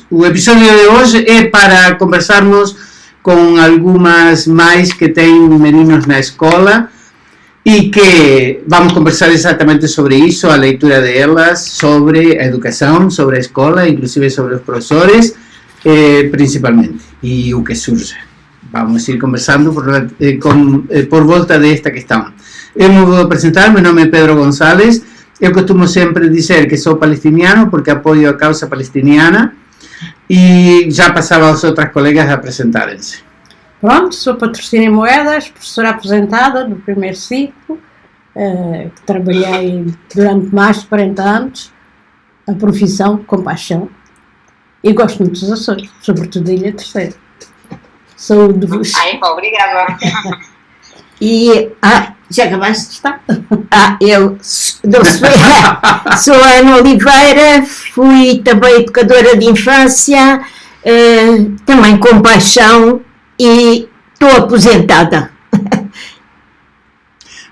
o episódio de hoje é para conversarmos com algumas mães que têm meninos na escola e que vamos conversar exatamente sobre isso, a leitura delas, sobre a educação, sobre a escola, inclusive sobre os professores, principalmente, e o que surge. Vamos ir conversando por volta desta questão. Eu me vou apresentar, meu nome é Pedro Gonçalves, eu costumo sempre dizer que sou palestiniano porque apoio a causa palestiniana e já passava aos outros colegas a apresentarem-se. Pronto, sou Patrocínio Moedas, professora aposentada do primeiro ciclo, que trabalhei durante mais de 40 anos, a profissão com paixão, e gosto muito dos Açores, sobretudo da Ilha Terceira. Saúde-vos. Ai, obrigada. E, já acabaste de estar? Eu sou a Ana Oliveira, fui também educadora de infância, também com paixão, e estou aposentada.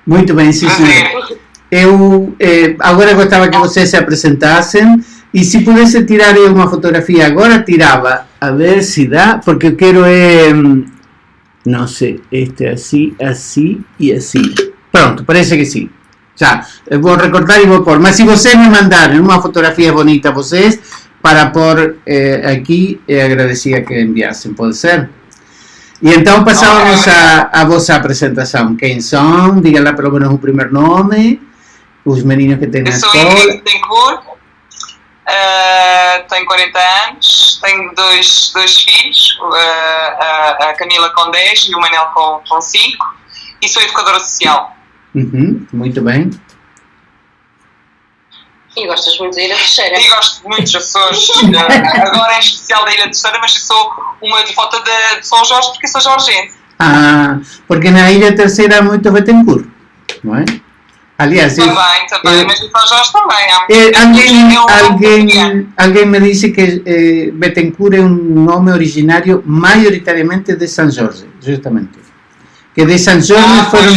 Muito bem, sim, senhor. Eu agora gostava que vocês se apresentassem e se pudesse tirar uma fotografia agora, tirava, a ver se dá, porque eu quero não sei, este assim, assim e assim. Pronto, parece que sim. Já, eu vou recortar e vou pôr. Mas se vocês me mandarem uma fotografia bonita a vocês, para pôr aqui, agradecia que enviassem, pode ser? E então passávamos a vossa apresentação. Quem são? Diga lá pelo menos o primeiro nome, os meninos que têm na escola. Eu sou Ingrid Betancourt, tenho 40 anos, tenho dois filhos, a Camila com 10 e o Manel com 5, e sou educadora social. Muito bem. E gostas muito da Ilha Terceira? E gosto muito dos Açores, agora em especial da Ilha Terceira, mas eu sou uma devota de São Jorge porque sou jorgense. Porque na Ilha Terceira há muito Betancourt, não é? Aliás, também, mas em São Jorge também. Alguém me disse que Betancourt é um nome originário maioritariamente de São Jorge, justamente. Que de São Jorge foram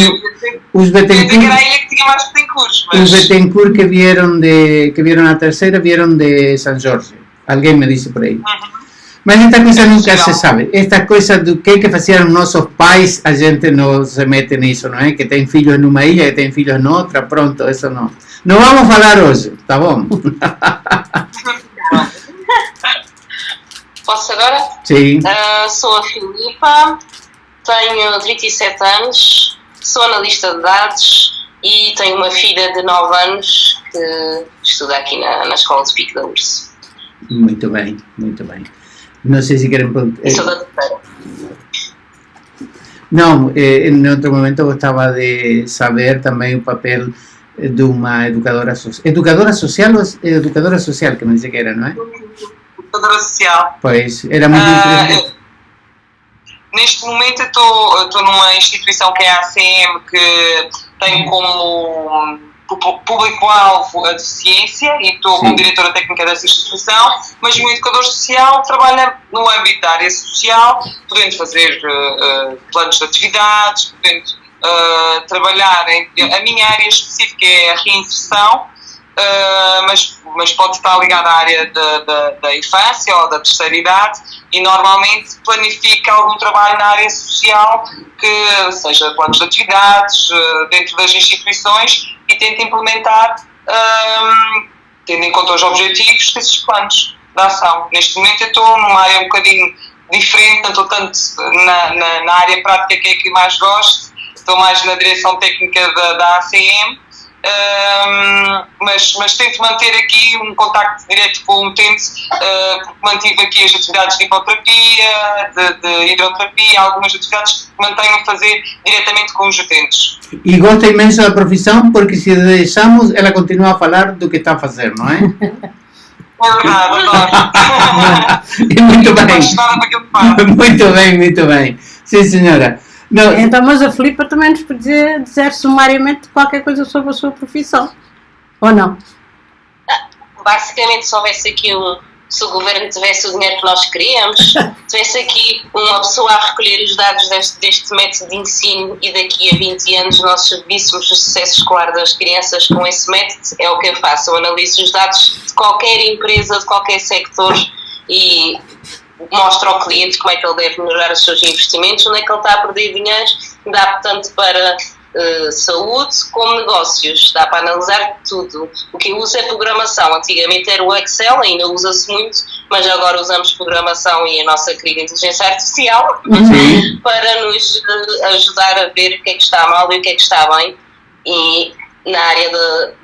os Betancourt. Era a ilha que tinha mais Betancourt. Os Betancourt que vieram a terceira vieram de São Jorge. Alguém me disse por aí. Mas esta coisa nunca se sabe. Esta coisa do que faziam nossos pais, a gente não se mete nisso, não é? Que tem filhos numa ilha, que tem filhos noutra, pronto, isso não. Não vamos falar hoje, tá bom? Posso agora? Sim. Sou a Filipa, tenho 37 anos, sou analista de dados e tenho uma filha de 9 anos que estuda aqui na escola de Pico da Urso. Muito bem, muito bem. Não sei se querem... Sou da terceira. Não, em outro momento gostava de saber também o papel de uma educadora social. Educadora social, que me disse que era, não é? Educadora social. Pois, era muito interessante. Neste momento eu estou numa instituição que é a ACM, que tem como público-alvo a deficiência e estou como diretora técnica dessa instituição, mas o educador social trabalha no âmbito da área social, podendo fazer planos de atividades, podendo trabalhar a minha área específica é a reinserção, mas pode estar ligada à área da infância ou da terceira idade e normalmente planifica algum trabalho na área social, que seja planos de atividades dentro das instituições e tenta implementar, tendo em conta os objetivos desses planos de ação. Neste momento eu estou numa área um bocadinho diferente, não estou tanto na área prática que é que mais gosto, estou mais na direção técnica da ACM, mas tento manter aqui um contacto direto com o utente, porque mantive aqui as atividades de hipoterapia, de hidroterapia, algumas atividades que mantenho a fazer diretamente com os utentes. E gosta imenso da profissão, porque se deixamos, ela continua a falar do que está a fazer, não é? É verdade, adoro. Muito bem. Muito bem, muito bem. Sim, senhora. Não. Então, mas a Filipa também nos podia dizer sumariamente qualquer coisa sobre a sua profissão, ou não? Basicamente, se houvesse aqui se o governo tivesse o dinheiro que nós queríamos, tivesse aqui uma pessoa a recolher os dados deste método de ensino e daqui a 20 anos nós víssemos o sucesso escolar das crianças com esse método, é o que eu faço. Eu analiso os dados de qualquer empresa, de qualquer sector e mostra ao cliente como é que ele deve melhorar os seus investimentos, onde é que ele está a perder dinheiro, dá tanto para saúde como negócios, dá para analisar tudo. O que usa é programação, antigamente era o Excel, ainda usa-se muito, mas agora usamos programação e a nossa querida inteligência artificial para nos ajudar a ver o que é que está mal e o que é que está bem, e na área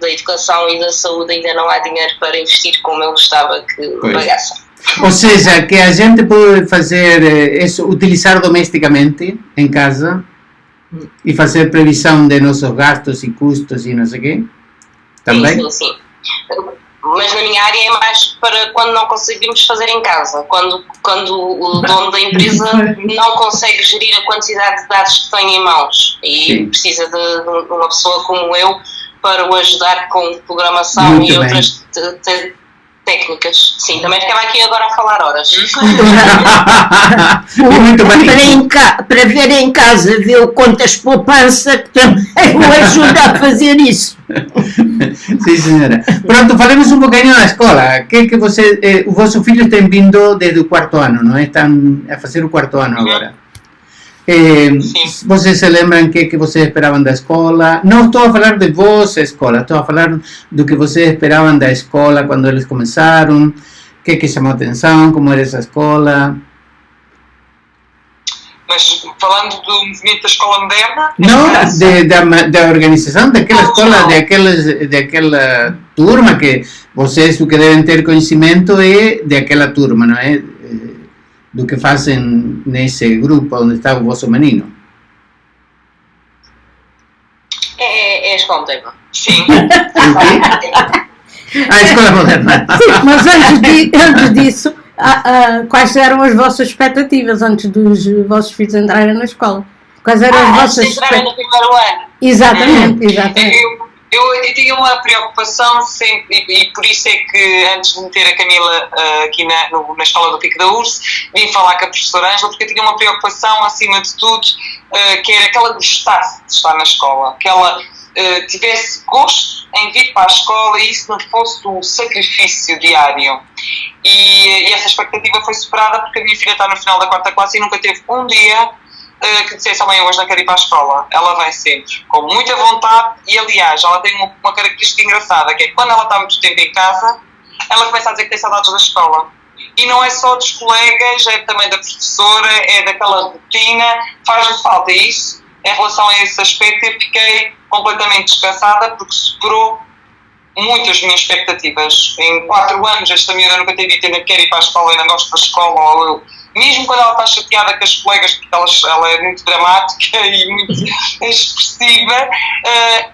da educação e da saúde ainda não há dinheiro para investir como eu gostava que pagassem. Ou seja, que a gente pode fazer isso, utilizar domesticamente em casa e fazer previsão de nossos gastos e custos e não sei o quê? Também? Sim. Mas na minha área é mais para quando não conseguimos fazer em casa, quando o dono da empresa não consegue gerir a quantidade de dados que tem em mãos e precisa de uma pessoa como eu para o ajudar com programação muito e bem. Outras técnicas. Sim, também ficava aqui agora a falar horas. Muito bem. Para ver em casa, ver contas poupança, que também o ajuda a fazer isso. Sim, senhora. Pronto, falemos um pouquinho da escola. Que você, o vosso filho tem vindo desde o quarto ano, não é? Estão a fazer o quarto ano agora. Vocês se lembram que vocês esperavam da escola? Não estou a falar de vossa escola, estou a falar do que vocês esperavam da escola quando eles começaram, o que chamou a atenção, como era essa escola. Mas falando do movimento da escola moderna? Não, da organização daquela escola, daquela turma que vocês o que devem ter conhecimento é daquela turma, não é? Do que fazem nesse grupo onde está o vosso menino. É a escola moderna. Sim. A escola moderna. Sim, mas antes disso, quais eram as vossas expectativas antes dos vossos filhos entrarem na escola? Quais eram as vossas expectativas? No primeiro ano. Exatamente. Eu tinha uma preocupação sempre, e por isso é que antes de meter a Camila aqui na escola do Pico da Urse, vim falar com a professora Ângela, porque eu tinha uma preocupação, acima de tudo, que era que ela gostasse de estar na escola, que ela tivesse gosto em vir para a escola e isso não fosse um sacrifício diário. E essa expectativa foi superada porque a minha filha está no final da 4ª classe e nunca teve um dia que dissesse: amanhã hoje não quero ir para a escola. Ela vem sempre com muita vontade e, aliás, ela tem uma característica engraçada, que é que quando ela está muito tempo em casa, ela começa a dizer que tem saudades da escola. E não é só dos colegas, é também da professora, é daquela rotina, faz-lhe falta isso. Em relação a esse aspecto, eu fiquei completamente descansada porque superou muitas minhas expectativas. Em 4 anos, esta miúda nunca tem dito que quer ir para a escola e não gosto da escola, ou eu. Mesmo quando ela está chateada com as colegas, porque ela é muito dramática e muito expressiva,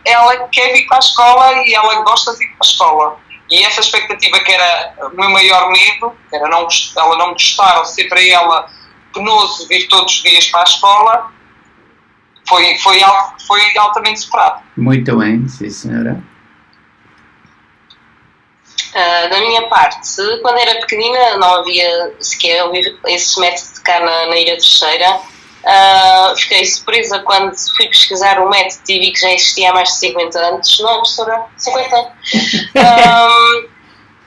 ela quer vir para a escola e ela gosta de ir para a escola. E essa expectativa, que era o meu maior medo, que era ela não gostar ou ser para ela penoso vir todos os dias para a escola, foi altamente superado. Muito bem, sim, senhora. Da minha parte, quando era pequenina não havia sequer esses métodos de cá na Ilha Terceira. Fiquei surpresa quando fui pesquisar o método e vi que já existia há mais de 50 anos. Não, professora? 50?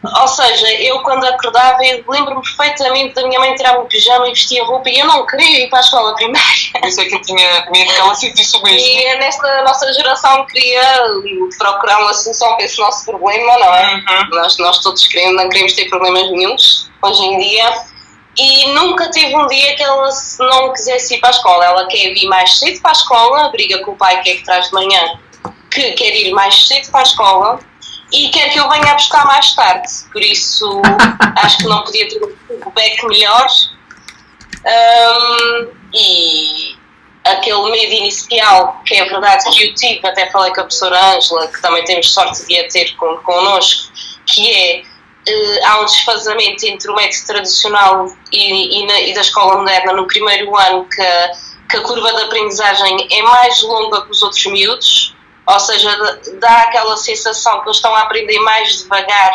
Ou seja, eu quando acordava, eu lembro-me perfeitamente da minha mãe tirar-me o pijama e vestir a roupa e eu não queria ir para a escola primária. Isso é que eu tinha medo que ela sentisse o mesmo. E nesta nossa geração queria procurar uma solução para esse nosso problema, não é? Nós todos não queremos ter problemas nenhuns hoje em dia. E nunca teve um dia que ela não quisesse ir para a escola. Ela quer vir mais cedo para a escola, briga com o pai que é que traz de manhã, que quer ir mais cedo para a escola e quer que eu venha a buscar mais tarde. Por isso, acho que não podia ter um feedback melhor. E aquele medo inicial, que é verdade que eu tive, até falei com a professora Ângela, que também temos sorte de a ter connosco, que é há um desfazamento entre o método tradicional e da escola moderna no primeiro ano, que a curva de aprendizagem é mais longa que os outros miúdos, ou seja, dá aquela sensação que eles estão a aprender mais devagar,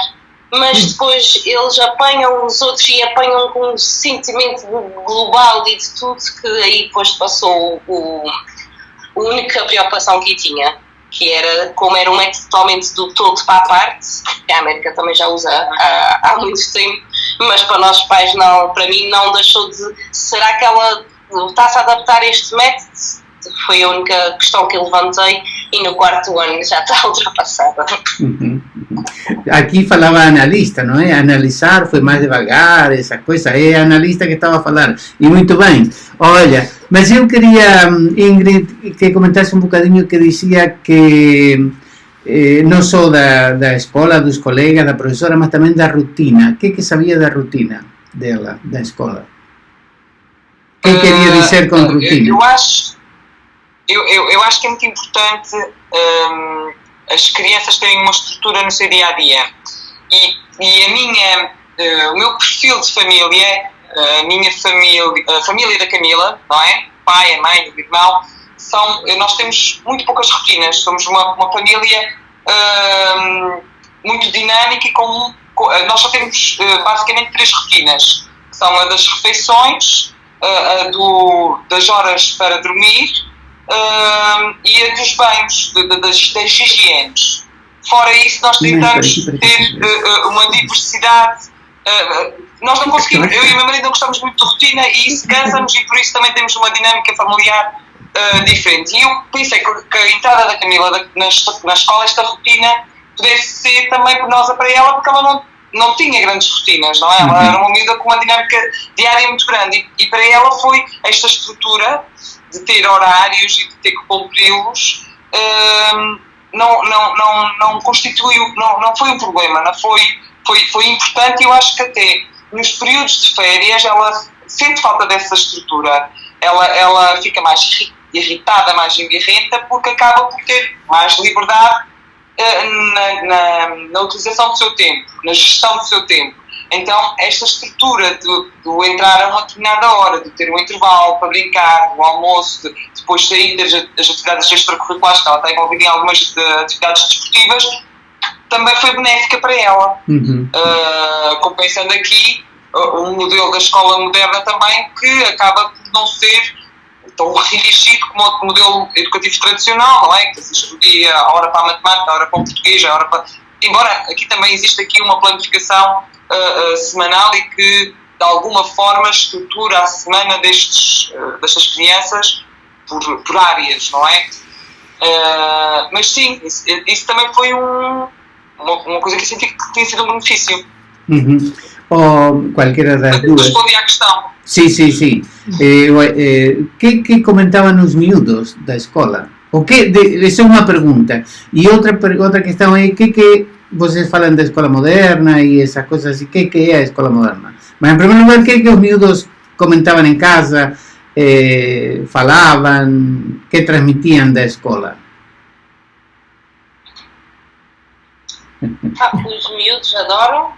mas depois eles apanham os outros e apanham com um sentimento global e de tudo, que aí depois passou a única preocupação que eu tinha, que era, como era um método totalmente do todo para a parte, que a América também já usa há muito tempo, mas para nós pais não, para mim não deixou de... Será que ela está-se a adaptar a este método? Foi a única questão que eu levantei e no quarto ano já está ultrapassada. Aqui falava analista, não é? Analisar foi mais devagar, essa coisa. É analista que estava a falar. E muito bem. Olha, mas eu queria, Ingrid, que comentasse um bocadinho que dizia que não só da escola, dos colegas, da professora, mas também da rotina. O que sabia da rotina dela, da escola? O que queria dizer com rotina? Eu acho que é muito importante as crianças terem uma estrutura no seu dia-a-dia. E o meu perfil de família, a família da Camila, não é? O pai, a mãe, o irmão, nós temos muito poucas rotinas. Somos uma família muito dinâmica e nós só temos basicamente 3 rotinas, que são a das refeições, das horas para dormir, e a dos banhos, das higienes. Fora isso, nós tentamos ter uma diversidade. Nós não conseguimos, eu e a minha marido não gostamos muito de rotina e isso cansa-nos, e por isso também temos uma dinâmica familiar diferente. E eu pensei que a entrada da Camila na escola, esta rotina, pudesse ser também penosa para ela, porque ela não tinha grandes rotinas, não é? Ela era uma miúda com uma dinâmica diária muito grande e para ela foi esta estrutura de ter horários e de ter que cumpri-los, não constituiu, não foi um problema, foi importante. E eu acho que até nos períodos de férias ela sente falta dessa estrutura, ela fica mais irritada, mais embirrenta, porque acaba por ter mais liberdade na utilização do seu tempo, na gestão do seu tempo. Então, esta estrutura de entrar a uma determinada hora, de ter um intervalo para brincar, o almoço, depois sair das atividades extracurriculares, que ela está envolvida em algumas atividades desportivas, também foi benéfica para ela. Compensando aqui um modelo da escola moderna também, que acaba por não ser tão rígido como o modelo educativo tradicional, não é? Que existe o dia, a hora para a matemática, a hora para o português, a hora para... Embora aqui também existe aqui uma planificação semanal e que de alguma forma estrutura a semana destas crianças por áreas, não é? Mas sim, isso também foi uma coisa que eu senti que tinha sido um benefício. Ou qualquer das duas. Respondi à questão. Sim. Que comentavam os miúdos da escola? Essa é uma pergunta. E outra questão é que vocês falam da escola moderna e essas coisas assim. O que é a escola moderna? Mas, em primeiro lugar, o que os miúdos comentavam em casa, falavam, que transmitiam da escola? Os miúdos adoram,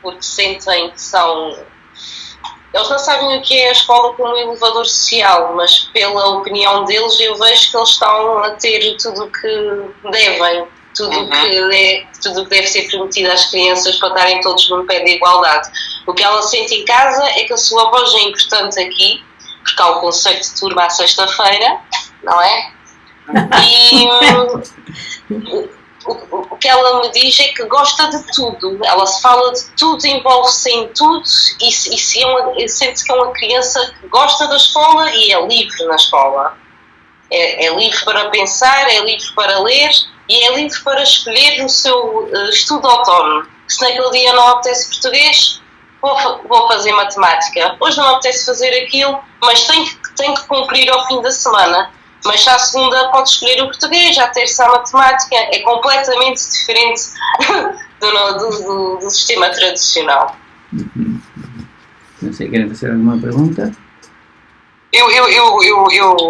porque sentem que são... Eles não sabem o que é a escola como um elevador social, mas pela opinião deles eu vejo que eles estão a ter tudo o que devem, tudo o que deve ser permitido às crianças para estarem todos num pé de igualdade. O que ela sente em casa é que a sua voz é importante aqui, porque há o conceito de turma à sexta-feira, não é? E o que ela me diz é que gosta de tudo, ela se fala de tudo, envolve-se em tudo e sente-se que é uma criança que gosta da escola e é livre na escola. É livre para pensar, é livre para ler e é livre para escolher o seu estudo autónomo. Se naquele dia não apetece português, vou fazer matemática. Hoje não apetece fazer aquilo, mas tem que cumprir ao fim da semana. Mas já à segunda pode escolher o português, já à terça a matemática. É completamente diferente do sistema tradicional. Não sei, querem fazer alguma pergunta? Eu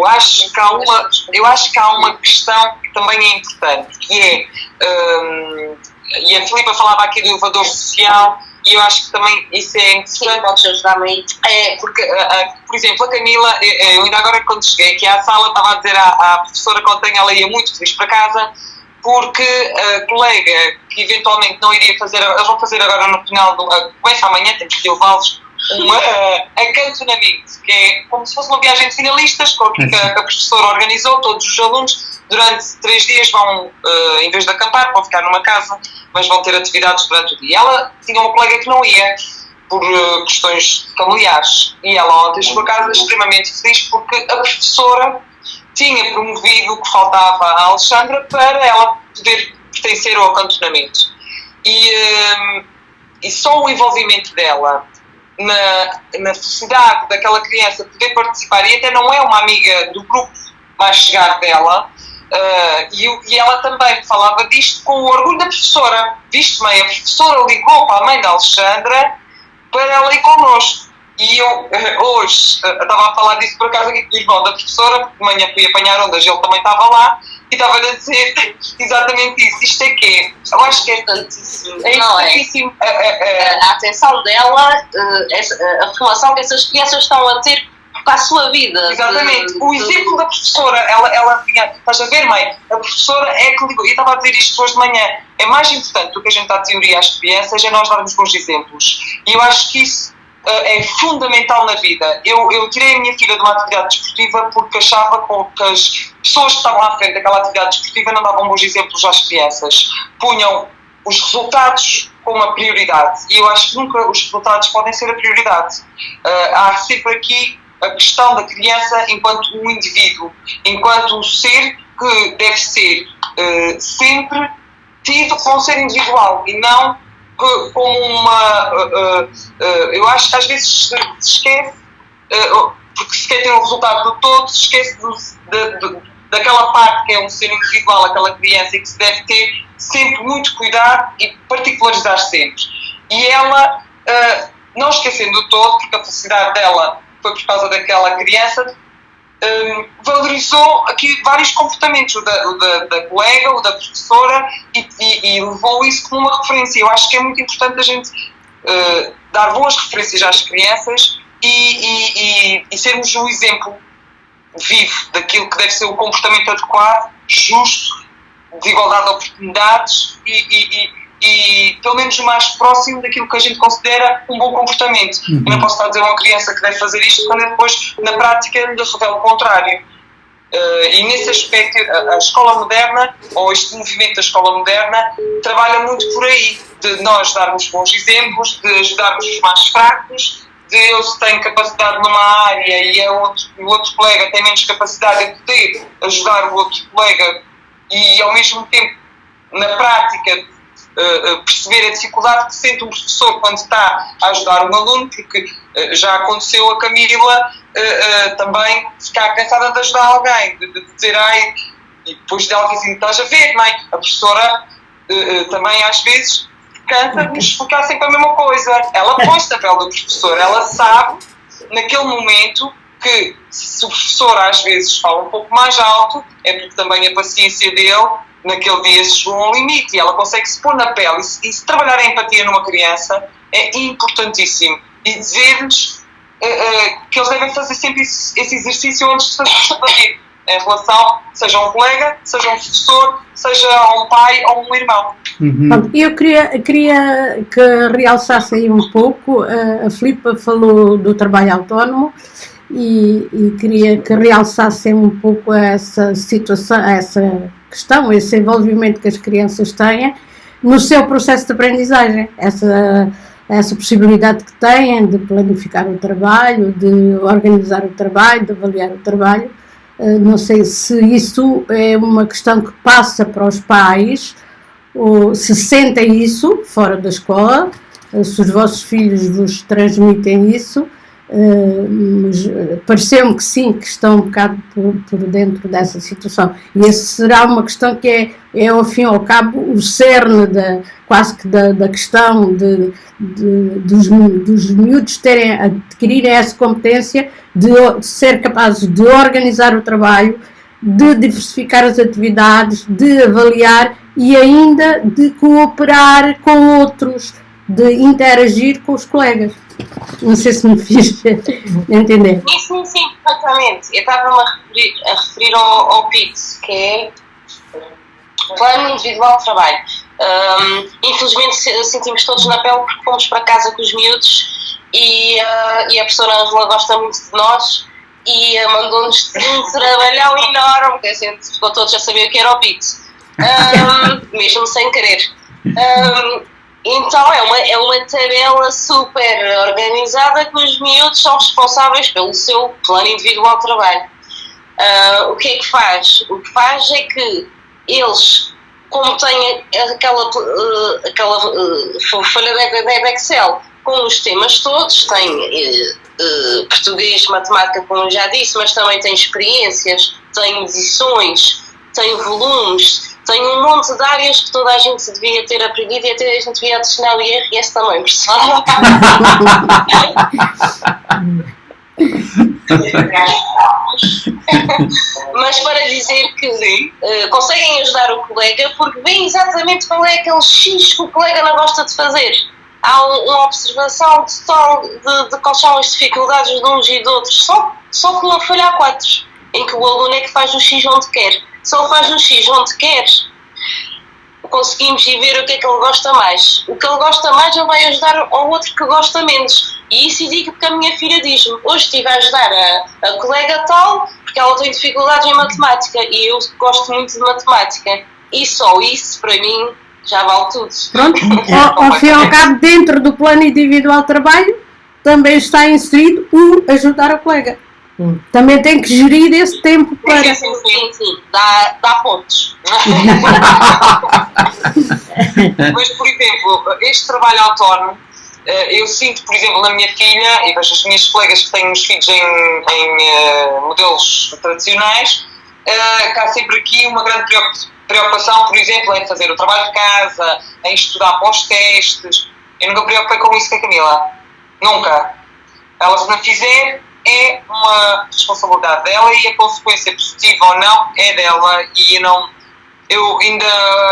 acho que há uma questão que também é importante, que é, e a Filipa falava aqui do elevador social, e eu acho que também isso é importante. Sim, podes ajudar-me aí. Porque, por exemplo, a Camila, eu ainda agora quando cheguei aqui à sala estava a dizer à professora que ontem ela ia muito feliz para casa, porque a colega que eventualmente não iria fazer, eles vão fazer agora no final, começa amanhã, temos que levá-los, acantonamento, que é como se fosse uma viagem de finalistas, que a professora organizou, todos os alunos, durante 3 dias vão, em vez de acampar, vão ficar numa casa, mas vão ter atividades durante o dia. Ela tinha uma colega que não ia, por questões familiares, e ela ontem chegou a casa extremamente feliz porque a professora tinha promovido o que faltava à Alexandra para ela poder pertencer ao acantonamento. E só o envolvimento dela na felicidade daquela criança poder participar, e até não é uma amiga do grupo mais chegado dela, e ela também falava disto com o orgulho da professora. Viste, mãe, a professora ligou para a mãe da Alexandra para ela ir connosco. E eu hoje estava a falar disso por acaso aqui com o irmão da professora, porque de manhã fui apanhar ondas, ele também estava lá, e estava-lhe a dizer exatamente isso. Isto é que eu acho que é importantíssimo. A atenção dela, a relação que essas crianças estão a ter com a sua vida. Exatamente. O exemplo da professora, ela tinha, estás a ver, mãe? A professora é que ligou, e eu estava a dizer isto hoje de manhã, é mais importante do que a gente dá teoria às crianças, é nós darmos bons exemplos. E eu acho que isso é fundamental na vida. Eu tirei a minha filha de uma atividade desportiva porque achava que as pessoas que estavam à frente daquela atividade desportiva não davam bons exemplos às crianças. Punham os resultados como a prioridade. E eu acho que nunca os resultados podem ser a prioridade. Há sempre aqui a questão da criança enquanto um indivíduo, enquanto um ser que deve ser sempre tido como um ser individual e não como uma... eu acho que às vezes se esquece, porque se quer ter o resultado do todo, se esquece daquela parte que é um ser individual, aquela criança, e que se deve ter sempre muito cuidado e particularizar sempre. E ela, não esquecendo do todo, porque a felicidade dela foi por causa daquela criança, valorizou aqui vários comportamentos, o da colega, o da professora, e levou isso como uma referência. Eu acho que é muito importante a gente dar boas referências às crianças e sermos um exemplo vivo daquilo que deve ser o comportamento adequado, justo, de igualdade de oportunidades e pelo menos o mais próximo daquilo que a gente considera um bom comportamento. Eu não posso estar a dizer a uma criança que deve fazer isto quando depois, na prática, lhe revela o contrário. E nesse aspecto, a escola moderna, ou este movimento da escola moderna, trabalha muito por aí, de nós darmos bons exemplos, de ajudarmos os mais fracos, de eu se tenho capacidade numa área e o outro colega tem menos capacidade de poder ajudar o outro colega e, ao mesmo tempo, na prática, perceber a dificuldade que sente um professor quando está a ajudar um aluno, porque já aconteceu a Camila também ficar cansada de ajudar alguém, de dizer, ai, e depois de alguém assim, estás a ver, mãe? A professora também às vezes cansa de nos explicar sempre a mesma coisa. Ela põe-se na pele do professor, ela sabe naquele momento que se o professor às vezes fala um pouco mais alto, é porque também a paciência dele naquele dia chegou a um limite, e ela consegue se pôr na pele, e se trabalhar a empatia numa criança é importantíssimo, e dizer-lhes que eles devem fazer sempre esse exercício antes de fazer em relação, seja um colega, seja um professor, seja um pai ou um irmão. Eu queria que realçasse aí um pouco, a Filipa falou do trabalho autónomo, e queria que realçassem um pouco essa situação, essa questão, esse envolvimento que as crianças têm no seu processo de aprendizagem, essa possibilidade que têm de planificar o trabalho, de organizar o trabalho, de avaliar o trabalho. Não sei se isso é uma questão que passa para os pais, ou se sentem isso fora da escola, se os vossos filhos vos transmitem isso. Mas pareceu-me que sim, que estão um bocado por dentro dessa situação, e essa será uma questão que é ao fim e ao cabo o cerne quase que da questão dos miúdos adquirirem essa competência de ser capazes de organizar o trabalho, de diversificar as atividades, de avaliar e ainda de cooperar com outros, de interagir com os colegas. Não sei se me fiz entender. Sim, perfeitamente. Eu estava-me a referir ao PIT, que é Plano Individual de Trabalho. Infelizmente sentimos todos na pele porque fomos para casa com os miúdos e a professora Ângela gosta muito de nós e mandou-nos um trabalhão enorme, que a gente ficou todos a saber o que era o PIT, mesmo sem querer. Então é uma tabela super organizada que os miúdos são responsáveis pelo seu plano individual de trabalho. O que é que faz? O que faz é que eles, como têm aquela folha de Excel com os temas todos, tem português, matemática, como já disse, mas também tem experiências, tem edições, tem volumes, tem um monte de áreas que toda a gente devia ter aprendido e até a gente devia adicionar o IRS também, pessoal. Mas para dizer que conseguem ajudar o colega porque veem exatamente qual é aquele X que o colega não gosta de fazer. Há uma observação total de quais são as dificuldades de uns e de outros, só com uma folha A4, em que o aluno é que faz o X onde quer. Se ele faz o X onde quer, conseguimos ir ver o que é que ele gosta mais. O que ele gosta mais, ele vai ajudar ao outro que gosta menos. E isso digo porque a minha filha diz-me: hoje estive a ajudar a colega tal, porque ela tem dificuldades em matemática e eu gosto muito de matemática. E só isso, para mim, já vale tudo. Pronto, ao fim e ao cabo, dentro do plano individual de trabalho, também está inserido o ajudar o colega. Também tem que gerir esse tempo para... Sim, dá pontos. Mas, por exemplo, este trabalho autónomo, eu sinto, por exemplo, na minha filha, e vejo as minhas colegas que têm os filhos em modelos tradicionais, que há sempre aqui uma grande preocupação, por exemplo, em fazer o trabalho de casa, em estudar para os testes. Eu nunca me preocupei com isso com a Camila. Nunca. Ela, se não fizer, é uma responsabilidade dela e a consequência positiva ou não é dela. E eu ainda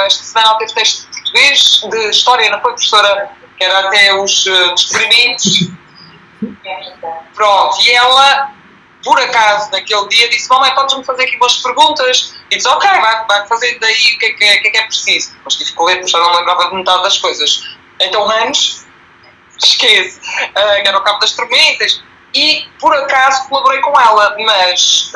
esta semana teve teste de português, de história, não foi, professora? Que era até os descobrimentos. Pronto, e ela, por acaso, naquele dia disse: mamãe, podes-me fazer aqui umas perguntas? E disse: ok, vai fazer daí o que é preciso. Mas tive que ler, porque já não lembrava de metade das coisas. Então, anos, esquece, que era o cabo das tormentas. E, por acaso, colaborei com ela, mas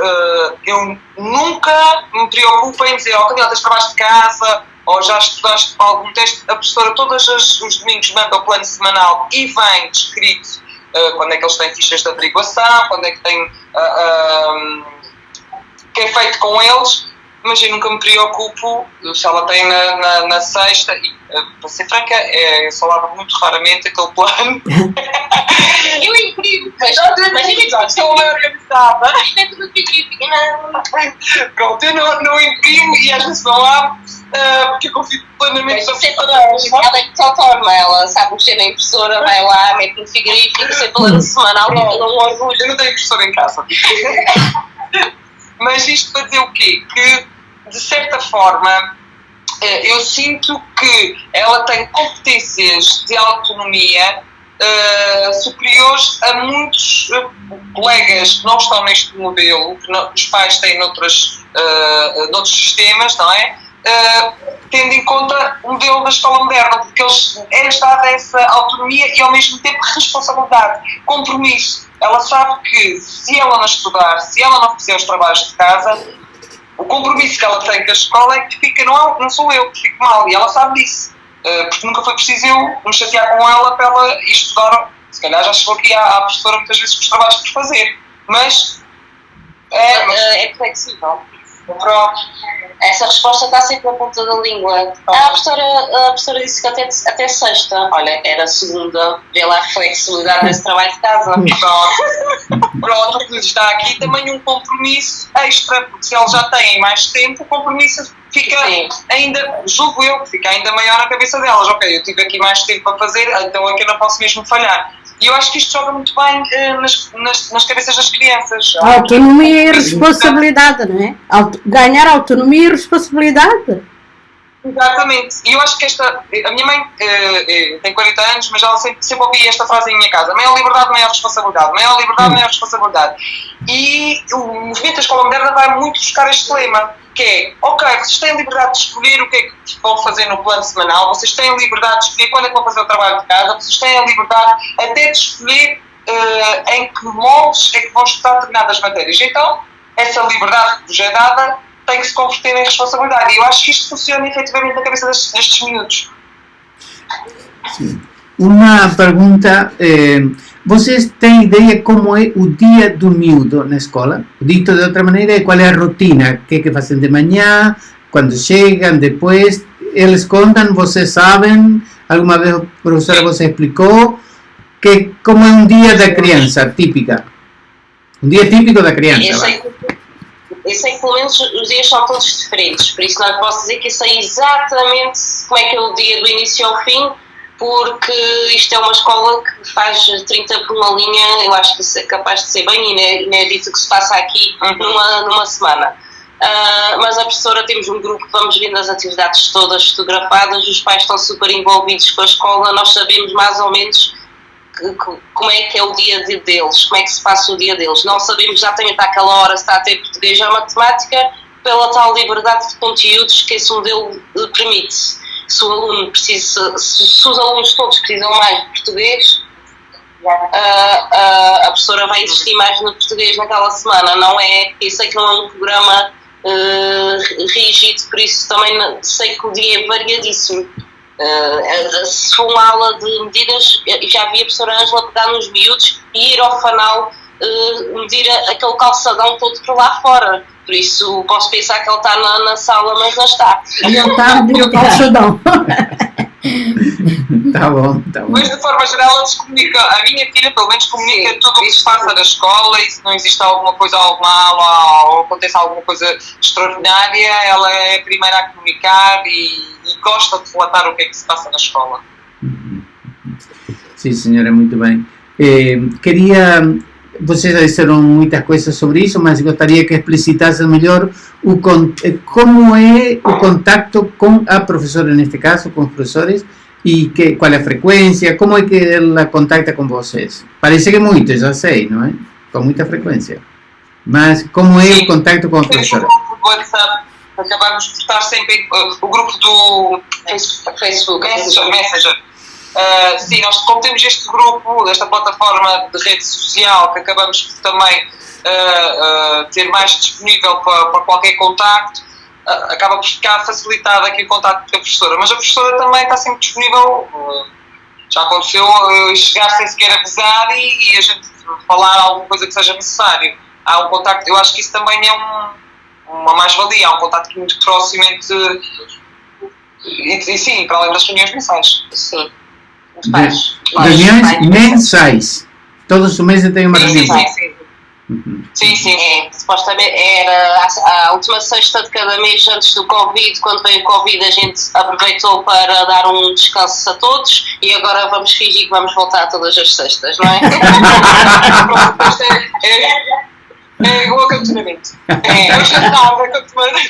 eu nunca me preocupo em dizer: oh, Camila, tens trabalhos de casa, ou já estudaste algum teste. A professora todos os domingos manda o plano semanal e vem descrito quando é que eles têm fichas de averiguação, quando é que tem que é feito com eles, mas eu nunca me preocupo se ela tem na sexta. E, para ser franca, eu só lavo muito raramente aquele plano. Eu imprimo, mas estou organizada. Isto é tudo frigorífico. Pronto, eu não imprimo e às vezes não lavo, porque eu confio plenamente Mas ela é que se autónoma, ela sabe mexer na impressora, vai lá, mete no frigorífico, ser plano semanal, tem todo um orgulho. Eu não tenho impressora em casa. Mas isto para dizer o quê? Que, de certa forma, eu sinto que ela tem competências de autonomia superiores a muitos colegas que não estão neste modelo, que os pais têm noutros sistemas, não é? Tendo em conta o modelo da escola moderna, porque é-lhes dada essa autonomia e ao mesmo tempo responsabilidade, compromisso. Ela sabe que se ela não estudar, se ela não fizer os trabalhos de casa, o compromisso que ela tem com a escola é que fica, não sou eu que fico mal, e ela sabe disso, porque nunca foi preciso eu me chatear com ela para ela ir estudar. Se calhar já chegou aqui à professora muitas vezes com os trabalhos por fazer, mas é flexível. Pronto. Essa resposta está sempre na ponta da língua. A professora disse que até sexta. Olha, era segunda. Vê lá a flexibilidade desse trabalho de casa. Pronto, o que lhes dá aqui também um compromisso extra, porque se eles já têm mais tempo, o compromisso fica ainda, julgo eu, que fica ainda maior na cabeça delas. Ok, eu tive aqui mais tempo para fazer, então é que eu não posso mesmo falhar. E eu acho que isto joga muito bem nas cabeças das crianças. Autonomia e responsabilidade, não é? Ganhar autonomia e responsabilidade. Exatamente. E eu acho que a minha mãe tem 40 anos, mas ela sempre ouvia esta frase em minha casa: maior liberdade, maior responsabilidade. Maior liberdade, maior responsabilidade. E o movimento da escola moderna vai muito buscar este lema, que é: ok, vocês têm liberdade de escolher o que é que vão fazer no plano semanal, vocês têm liberdade de escolher quando é que vão fazer o trabalho de casa, vocês têm a liberdade até de escolher em que moldes é que vão estudar determinadas matérias. Então, essa liberdade que vos é dada tem que se converter em responsabilidade. E eu acho que isto funciona efetivamente na cabeça destes miúdos. Sim. Uma pergunta, vocês têm ideia como é o dia do miúdo na escola? Dito de outra maneira, qual é a rotina? O que é que fazem de manhã, quando chegam, depois? Eles contam, vocês sabem? Alguma vez a professora vos explicou? Como é um dia da criança, típica? Um dia típico da criança. Eu sei que pelo menos os dias são todos diferentes, por isso não posso dizer que eu sei exatamente como é que é o dia do início ao fim, porque isto é uma escola que faz 30 por uma linha, eu acho que isso é capaz de ser bem inédito que se passa aqui numa semana. Mas a professora, temos um grupo que vamos vendo as atividades todas fotografadas, os pais estão super envolvidos com a escola, nós sabemos mais ou menos como é que é o dia deles, como é que se passa o dia deles. Não sabemos exatamente àquela hora se está a ter português ou matemática, pela tal liberdade de conteúdos que esse modelo permite. Se o aluno precisa, se os alunos todos precisam mais de português, a professora vai insistir mais no português naquela semana. Não é, eu sei que não é um programa rígido, por isso também sei que o dia é variadíssimo. Se for uma aula de medidas, já vi a professora Ângela pegar nos miúdos e ir ao fanal medir aquele calçadão todo por lá fora. Por isso posso pensar que ele está na sala, mas não está. Ele está a medir o calçadão. Tá bom. Mas de forma geral eles comunicam, a minha filha pelo menos comunica tudo o que se passa da escola, e se não existe alguma coisa, alguma aula ou acontece alguma coisa extraordinária, ela é a primeira a comunicar e gosta de relatar o que é que se passa na escola. Sim, senhora, muito bem. Vocês já disseram muitas coisas sobre isso, mas gostaria que explicitassem melhor como é o contacto com a professora, neste caso, com os professores, e qual é a frequência, como é que ela contacta com vocês. Parece que muito, já sei, não é? Com muita frequência. Mas como é o contacto com a professora? O grupo do WhatsApp, acabamos de estar sempre, o grupo do Facebook, Messenger. Sim, nós como temos este grupo, esta plataforma de rede social que acabamos de também ter mais disponível para qualquer contacto, acaba por ficar facilitado aqui o contacto com a professora, mas a professora também está sempre disponível. Já aconteceu chegar sem sequer avisar e a gente falar alguma coisa que seja necessário. Há um contacto, eu acho que isso também é uma mais-valia, há um contacto muito próximo entre e sim, para além das reuniões mensais. Sim. Reuniões mensais. Todos os meses tem uma reunião. Sim. Supostamente era a última sexta de cada mês antes do Covid. Quando veio o Covid, a gente aproveitou para dar um descanso a todos e agora vamos fingir que vamos voltar todas as sextas, não é? É igual acantonamento. É o jantar de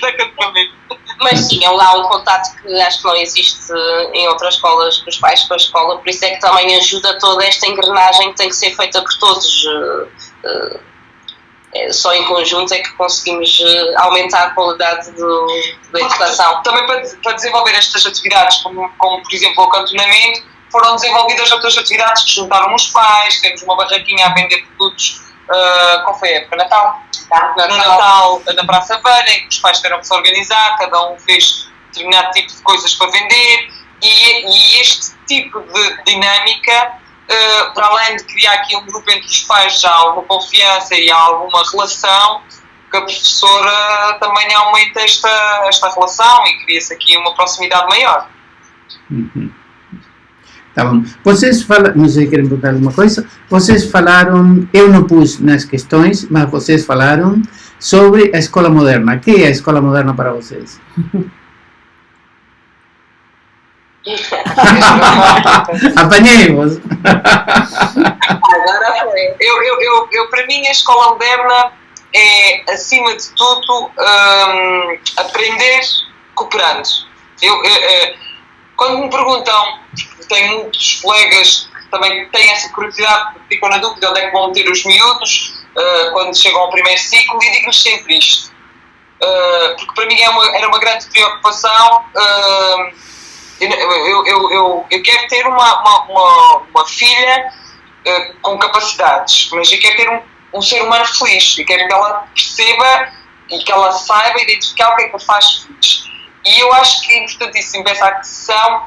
acantonamento. Mas sim, há um contato que acho que não existe em outras escolas, com os pais com a escola, por isso é que também ajuda toda esta engrenagem que tem que ser feita por todos. Só em conjunto é que conseguimos aumentar a qualidade da educação. Também para desenvolver estas atividades, como por exemplo o acantonamento, foram desenvolvidas outras atividades que juntaram os pais, temos uma barraquinha a vender produtos. Qual foi a época? Natal? Natal, na Praça Velha, em que os pais tiveram que se organizar, cada um fez determinado tipo de coisas para vender, e este tipo de dinâmica, para além de criar aqui um grupo entre os pais, já há alguma confiança e há alguma relação, que a professora também aumenta esta relação e cria-se aqui uma proximidade maior. Tá bom. Vocês falaram, não sei se querem perguntar alguma coisa, vocês falaram, eu não pus nas questões, mas vocês falaram sobre a escola moderna. O que é a escola moderna para vocês? Apanhei-vos. Agora foi. Eu, para mim, a escola moderna é, acima de tudo, aprender cooperando. Quando me perguntam, tenho muitos colegas que também têm essa curiosidade, ficam na dúvida onde é que vão ter os miúdos quando chegam ao primeiro ciclo, e digo-lhes sempre isto. Porque para mim era uma grande preocupação. Eu quero ter uma filha com capacidades, mas eu quero ter um ser humano feliz, e quero que ela perceba e que ela saiba identificar o que é que a faz feliz. E eu acho que é importantíssimo essa aquisição,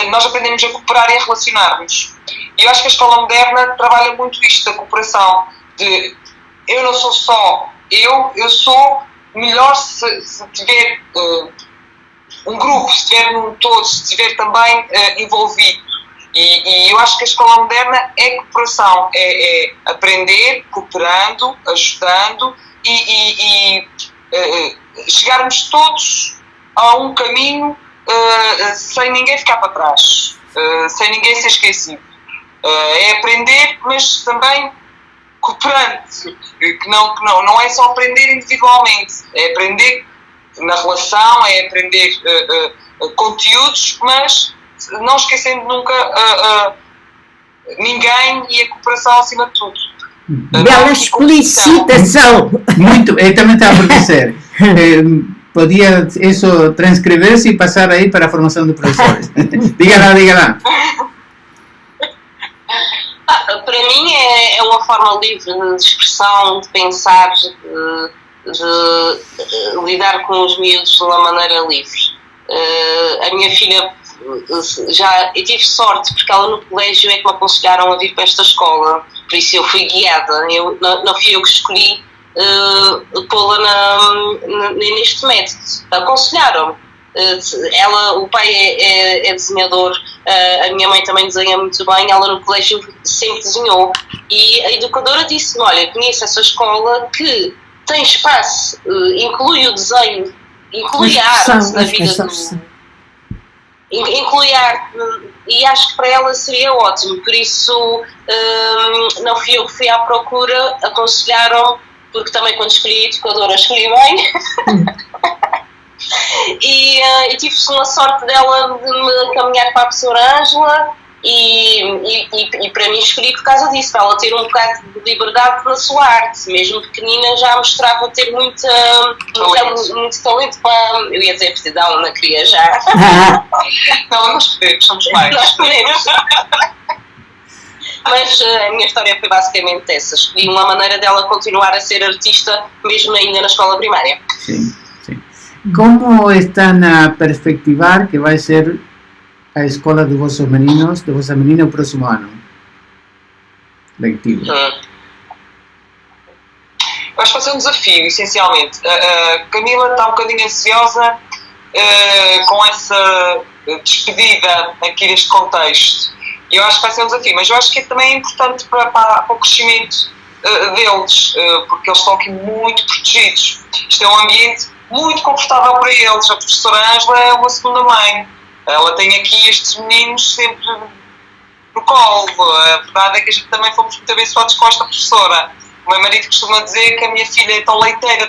nós aprendemos a cooperar e a relacionar-nos. E eu acho que a escola moderna trabalha muito isto, da cooperação, de eu não sou só eu sou melhor se tiver um grupo, se tiver um todo, se estiver também envolvido. E eu acho que a escola moderna é cooperação, é aprender, cooperando, ajudando e chegarmos todos a um caminho sem ninguém ficar para trás, sem ninguém ser esquecido. É aprender, mas também cooperando, que não é só aprender individualmente, é aprender na relação, é aprender conteúdos, mas não esquecendo nunca ninguém e a cooperação acima de tudo. Bela explicitação! Muito, eu também estava por dizer. Podia isso transcrever-se e passar aí para a formação de professores. Diga lá. Para mim é uma forma livre de expressão, de pensar, de lidar com os miúdos de uma maneira livre. A minha filha, eu tive sorte porque ela no colégio é que me aconselharam a vir para esta escola, por isso eu fui guiada, não fui eu que escolhi pô-la neste método, aconselharam-me. O pai é desenhador, a minha mãe também desenha muito bem, ela no colégio sempre desenhou, e a educadora disse-me, olha, conheço essa escola que tem espaço, inclui o desenho, inclui a arte na vida inclui arte, e acho que para ela seria ótimo, por isso não fui eu que fui à procura, aconselharam-me, porque também quando escolhi a educadora escolhi bem. E tive uma sorte dela de me encaminhar para a professora Ângela e para mim escolhi por causa disso, para ela ter um bocado de liberdade na sua arte, mesmo pequenina já mostrava ter muito talento para, eu ia dizer aptidão, não queria já. Não, nós podemos, somos mais. Nós podemos. Mas a minha história foi basicamente essa, escolhi uma maneira dela continuar a ser artista mesmo ainda na escola primária. Sim. Como están a perspectivar que vai ser a escola de vossas meninas o próximo ano letivo? Eu acho que vai ser um desafio, essencialmente. A Camila está um bocadinho ansiosa com essa despedida aqui neste contexto. E eu acho que vai ser um desafio, mas eu acho que também é importante para o crescimento deles, porque eles estão aqui muito protegidos. Isto é um ambiente muito confortável para eles. A professora Ângela é uma segunda mãe. Ela tem aqui estes meninos sempre no colo. A verdade é que a gente também fomos muito abençoados com esta professora. O meu marido costuma dizer que a minha filha é tão leiteira,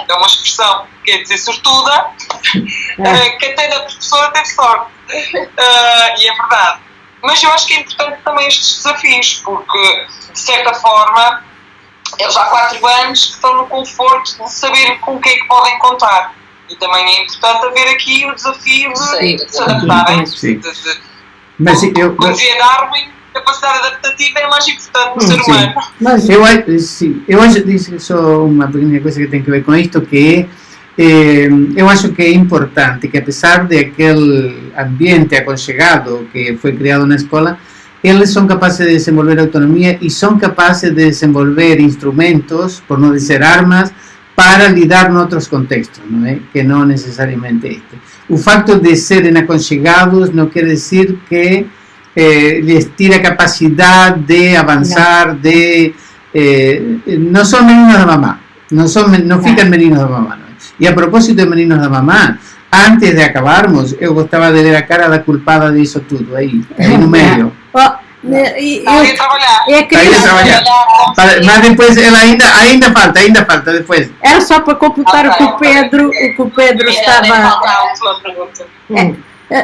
é uma expressão que quer dizer sortuda, que até da professora teve sorte. E é verdade. Mas eu acho que é importante também estes desafios, porque, de certa forma, eles há 4 anos que estão no conforto de saber com o que é que podem contar. E também é importante haver aqui o desafio de se adaptarem. Mas como dizia Darwin, a capacidade adaptativa é mais importante no ser humano. Mas eu acho só uma pequena coisa que tem que ver com isto, que eu acho que é importante que, apesar de aquele ambiente aconchegado que foi criado na escola, eles são capazes de desenvolver autonomia e são capazes de desenvolver instrumentos, por não dizer armas, para lidar em outros contextos, não é? Que não necessariamente este. O facto de serem aconchegados não quer dizer que lhes tira a capacidade de avançar, não são meninos da mamá, não ficam meninos da mamá, não é? E a propósito de meninos da mamá, antes de acabarmos, eu gostava de ver a cara da culpada disso tudo, aí no meio. Eu trabalhar. Mas depois ela ainda falta depois. Era só para completar o que o Pedro estava. A última pergunta.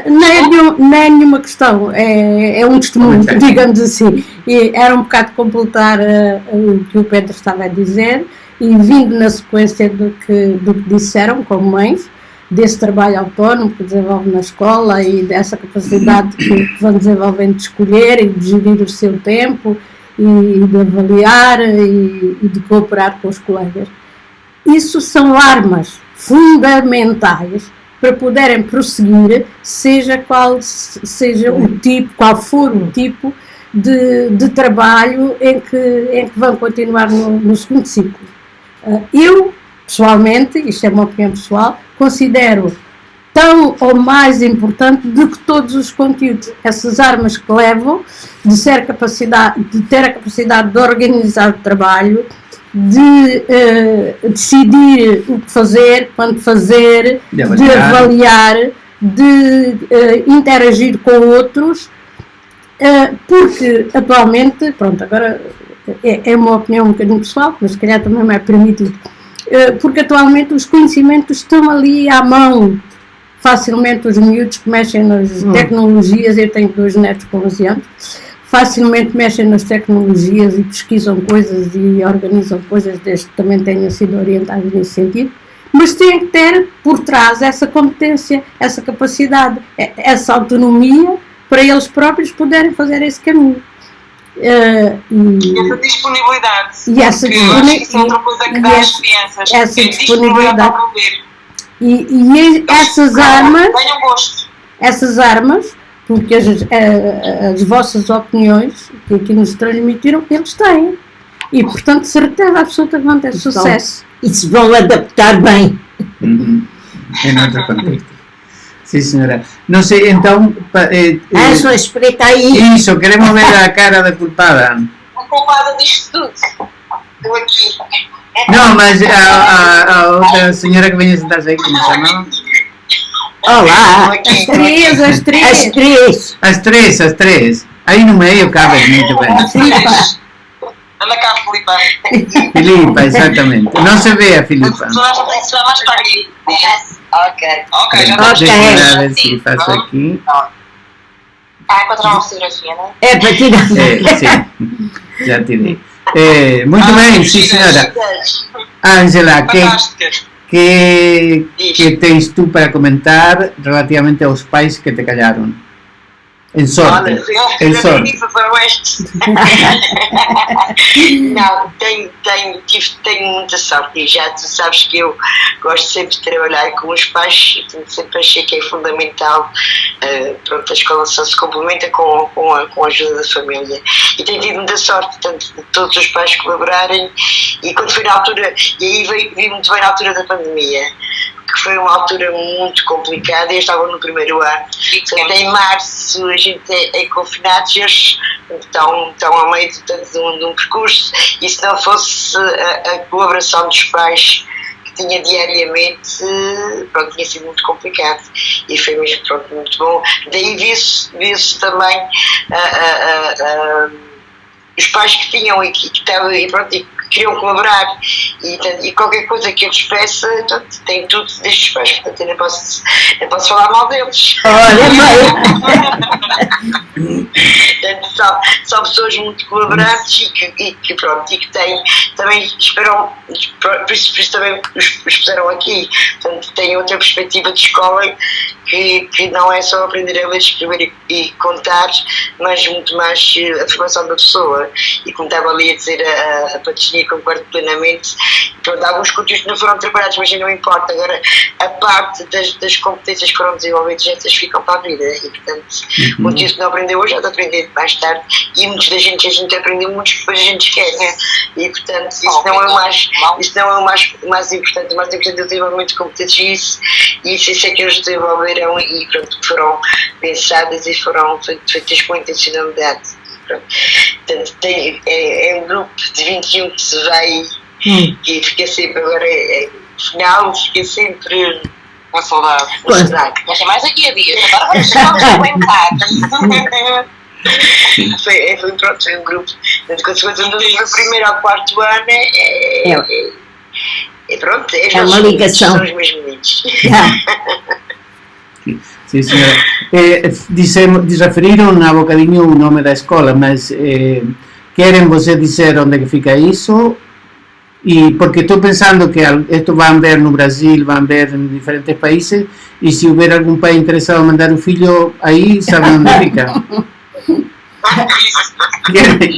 Não é nenhuma questão, é um testemunho, digamos assim. E era um bocado completar o que o Pedro estava a dizer, e vindo na sequência do que disseram como mães, desse trabalho autónomo que desenvolve na escola e dessa capacidade que vão desenvolvendo de escolher e de gerir o seu tempo e de avaliar e de cooperar com os colegas. Isso são armas fundamentais para poderem prosseguir, seja qual for o tipo de trabalho em que vão continuar no segundo ciclo. Eu, pessoalmente, isto é uma opinião pessoal, considero tão ou mais importante do que todos os conteúdos. Essas armas que levam de ter a capacidade de organizar o trabalho, de decidir o que fazer, quando fazer, de avaliar, de interagir com outros, porque atualmente, pronto, agora é uma opinião um bocadinho pessoal, mas se calhar também me é permitido, porque atualmente os conhecimentos estão ali à mão, facilmente os miúdos que mexem nas tecnologias, eu tenho 2 netos com 11 anos, facilmente mexem nas tecnologias e pesquisam coisas e organizam coisas, desde que também tenham sido orientados nesse sentido, mas têm que ter por trás essa competência, essa capacidade, essa autonomia para eles próprios poderem fazer esse caminho. Essa disponibilidade. E essa disponibilidade. Isso é outra coisa que dá às crianças. Essa disponibilidade. E essas armas. Tenham gosto. Essas armas, porque as vossas opiniões que aqui nos transmitiram, eles têm. E, portanto, certeza absoluta que vão ter sucesso. E se vão adaptar bem. Em outro contexto. Sim, senhora. Não sei, então... só espreita aí. Isso, queremos ver a cara da culpada. A culpada disto tudo. Estou aqui. Não, mas a outra senhora que vem a sentar-se aí, como se chama? Olá! As três. Aí no meio cabe muito bem. Anda cá, Filipa. Filipa, exatamente. Não se vê a Filipa. Só mais para aqui. Ok, já Deixa eu ver se faço aqui. Para tirar uma fotografia, não é? É para tirar. Sim, já tirei. Muito bem, sim senhora. Ângela, que tens tu para comentar relativamente aos pais que te calharam? Em sorte. Em sorte. Não, tenho muita sorte e já tu sabes que eu gosto sempre de trabalhar com os pais, sempre achei que é fundamental. Pronto, a escola só se complementa com a ajuda da família e tenho tido muita sorte, tanto de todos os pais colaborarem e quando foi na altura, e aí vi muito bem na altura da pandemia, que foi uma altura muito complicada, eu estava no primeiro ano, portanto, em março a gente é confinados e eles estão a meio de um percurso e se não fosse a colaboração dos pais que tinha diariamente, pronto, tinha sido muito complicado e foi mesmo, pronto, muito bom. Daí viu-se também os pais que tinham e que estavam e pronto, e queriam colaborar e qualquer coisa que eles peçam, tem tudo destes pais, portanto eu não posso falar mal deles. Portanto, são pessoas muito colaborantes e que têm, também esperam, por isso também os puseram aqui, portanto têm outra perspectiva de escola que não é só aprender a ler, escrever e contar, mas muito mais a formação da pessoa. E como estava ali a dizer a Patricinha, concordo plenamente, pronto, alguns conteúdos não foram trabalhados, mas não importa. Agora, a parte das competências que foram desenvolvidas, essas ficam para a vida. E, portanto, muito isso que não aprendeu hoje, já está aprendendo mais tarde. E muitos da gente, a gente aprendeu muitos que depois a gente esquece. E, portanto, isso não é o mais importante. O mais importante é o desenvolvimento de competências e isso é que eles desenvolveram e, pronto, foram pensadas e foram feitas com intencionalidade. Portanto, é um grupo de 21 que se vai e fica sempre agora, final, fica sempre com saudade. Mas é mais aqui a dias, agora vamos comentar. Foi um grupo, quando se conta do primeiro ao quarto ano, pronto, é uma ligação. São os meus meninos. Sim, senhora. Referiram há bocadinho o nome da escola, mas querem você dizer onde é que fica isso? Y porque estoy pensando que esto van a ver no Brasil, van a ver en diferentes países, y si hubiera algún país interesado en mandar un filho ahí, saben dónde fica.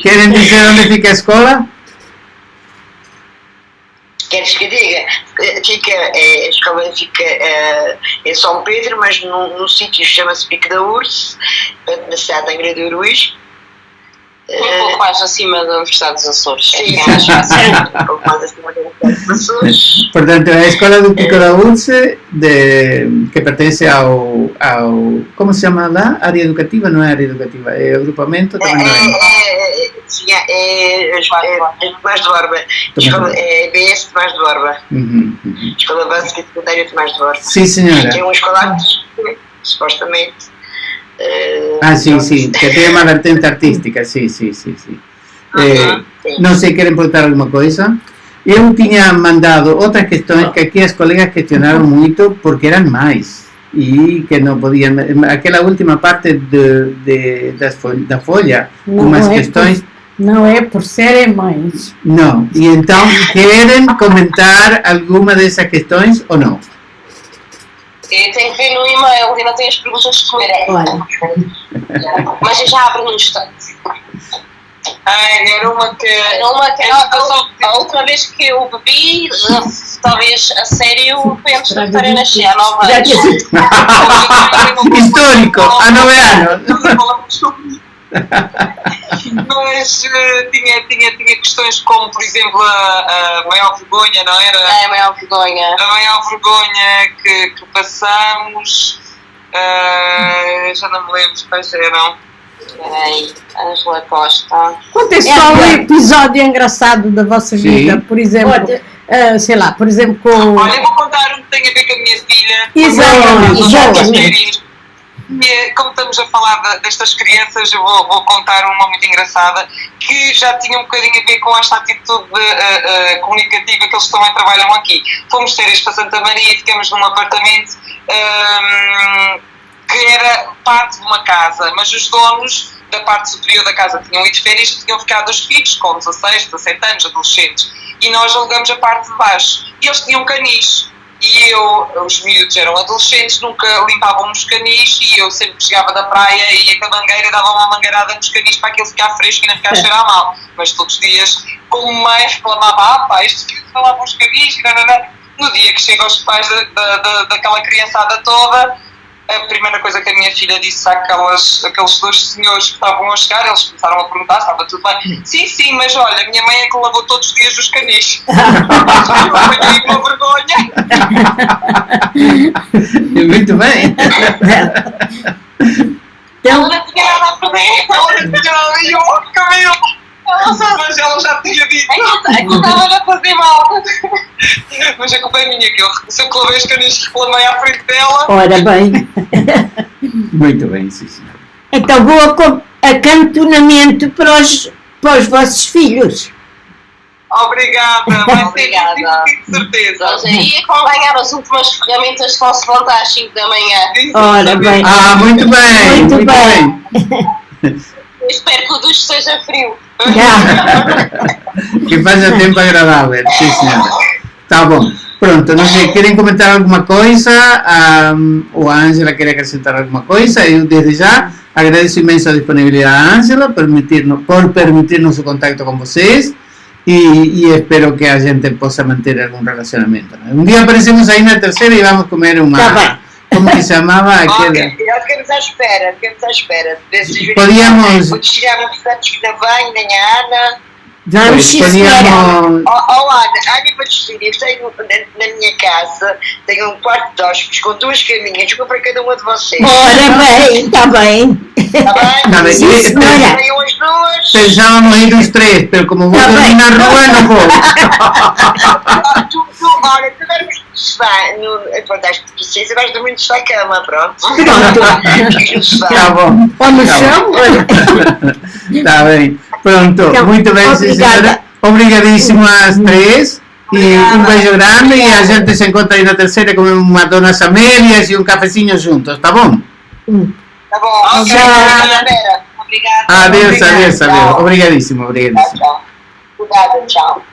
¿Quieren decir dónde fica a escola? Queres que diga? A escola fica em São Pedro, mas num sítio que chama-se Pico da Urse, na cidade de Angra do Heroísmo. Um pouco mais acima da Universidade dos Açores. Sim, É mais fácil. um pouco mais acima da Universidade dos Açores. Portanto, é a escola do Pico da Urse, que pertence ao... Como se chama lá? Área educativa? Não é área educativa, é agrupamento? Também não é. Sim, Tomás de Borba. É BS Tomás de Borba. Escola Básica e Secundária Tomás de Borba. Sim, senhora. Tem um escolar que, supostamente... Sim, que tem uma vertente artística, sim. Não sei, querem perguntar alguma coisa? Eu tinha mandado outras questões que aqui as colegas questionaram muito porque eram mais e que não podiam. Aquela última parte da folha, umas questões. Não é por serem mães. Não, e então querem comentar alguma dessas questões ou não? Eu tenho que ver no e-mail, ainda tem as perguntas de comer. Olha. Mas eu já abro no instante. Era uma que A última vez que eu bebi, talvez a sério, foi antes da Vitória nascer, há 9 anos. Histórico, há 9 anos. Mas tinha questões como, por exemplo, a maior vergonha, não era? É a maior vergonha. A maior vergonha que passamos, já não me lembro quais eram. Espera aí, Ângela Costa. Contem só um episódio engraçado da vossa vida, Sim. por exemplo, sei lá, por exemplo com... Olha, eu vou contar um que tem a ver com a minha filha. Exatamente. E, como estamos a falar destas crianças, eu vou contar uma muito engraçada que já tinha um bocadinho a ver com esta atitude comunicativa que eles também trabalham aqui. Fomos férias para Santa Maria e ficamos num apartamento que era parte de uma casa, mas os donos da parte superior da casa tinham ido de férias e tinham ficado os filhos com 16, 17 anos, adolescentes, e nós alugamos a parte de baixo e eles tinham canis. E os miúdos eram adolescentes, nunca limpavam os canis e eu sempre chegava da praia e ia com a mangueira e dava uma mangueirada nos canis para aquilo ficar fresco e não ficar a cheirar mal. Mas todos os dias, como mãe, reclamava, pá, estes filhos falavam os canis, no dia que chegam os pais daquela criançada toda, a primeira coisa que a minha filha disse àqueles dois senhores que estavam a chegar, eles começaram a perguntar se estava tudo bem. Sim, mas olha, minha mãe é que lavou todos os dias os canis. Eu apanhei uma vergonha. Muito bem. Ela não tinha nada a perder. Ela não tinha nada a ver, cabelo. Mas ela já tinha dito. Aquilo estava a fazer mal. Mas a culpa é minha, que eu sempre que lavei os canis reclamei à frente dela. Ora bem. Muito bem, sim, senhora. Então vou acantonamento para os vossos filhos. Obrigada, vai ser Obrigada. de certeza. Mas aí é como ganhar as últimas ferramentas que vão se levantar às 5 da manhã. Ora bem. Muito bem. Muito bem. Eu espero que o duche seja frio. Que faça tempo agradável, sim, senhora. Tá bom. Pronto, não sei, querem comentar alguma coisa? Ou a Ângela quer acrescentar alguma coisa? Eu, desde já, agradeço imenso a disponibilidade da Ângela por permitir-nos o contato com vocês e espero que a gente possa manter algum relacionamento. Um dia aparecemos aí na terceira e vamos comer uma... Tá bem. Como que se chamava aquela? Ok, ficamos à espera. Podíamos... Vou tirar um instantes que ainda vem, nem a Ana. Vamos, sim, senhora. Podíamos... Ana, para dizer, eu tenho na minha casa, tenho um quarto de hóspedes com 2 caminhas, uma para cada uma de vocês. Ora bem, está bem. Está bem? Tá bem. Sim, senhora. Venham as 2. Pensávamos ir os 3, pero como vou Tá dormir bem. na rua, não vou. Olha, tu dormes no sofá, acho que precisa, vais dormir no sofá e cama, pronto. Pronto. Ficas no sofá. Tá bom. Ou no Tá chão, bom. Tá bem. Pronto, Então, muito bem, sim, obrigada. senhora. Obrigadíssimo às 3. E um beijo grande e a gente se encontra aí na terceira comemos uma donas amélias e um cafezinho juntos, tá bom? Tá bom, ok. Obrigada. Adeus. Tchau. Obrigadíssimo. Tchau. Cuidado, tchau.